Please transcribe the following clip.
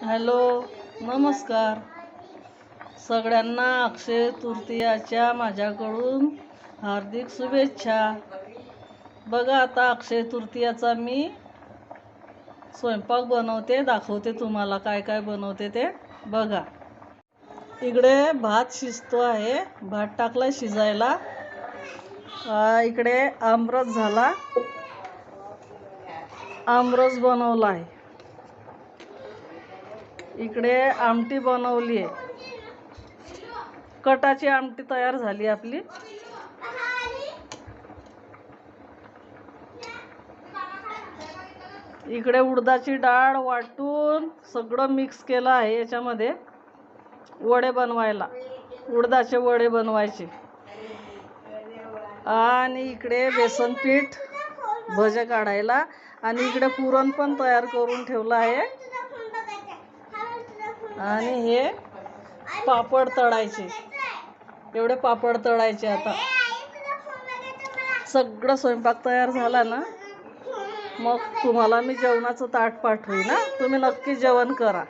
Hello, नमस्कार सगळ्यांना. अक्षय तृतीयाच्या माझ्याकडून हार्दिक शुभेच्छा. बघा, आता अक्षय तृतीयाचा मी स्वयंपाक बनवते, दाखवते तुम्हाला काय काय बनवते ते बघा. इकडे भात शिजतो आहे, भात टाकला शिजायला. इकडे आमरस झाला, आमरस बनवला आहे. इकडे आमटी बनवली आहे, कटाची आमटी तयार झाली आपली. इकडे उडदाची डाळ वाटून सगळं मिक्स केलं आहे याच्यामध्ये वडे बनवायला, उडदाचे वडे बनवायचे. आणि इकडे बेसन पीठ भजे काढायला, आणि इकडे पुरण पण तयार करून ठेवलं आहे. आणि हे पापड तळायचे, एवढे पापड तळायचे. आता सगळं स्वयंपाक तयार झाला ना, मग तुम्हाला मी जेवणाचं ताट पाठवीन ना, तुम्ही नक्की जेवण करा.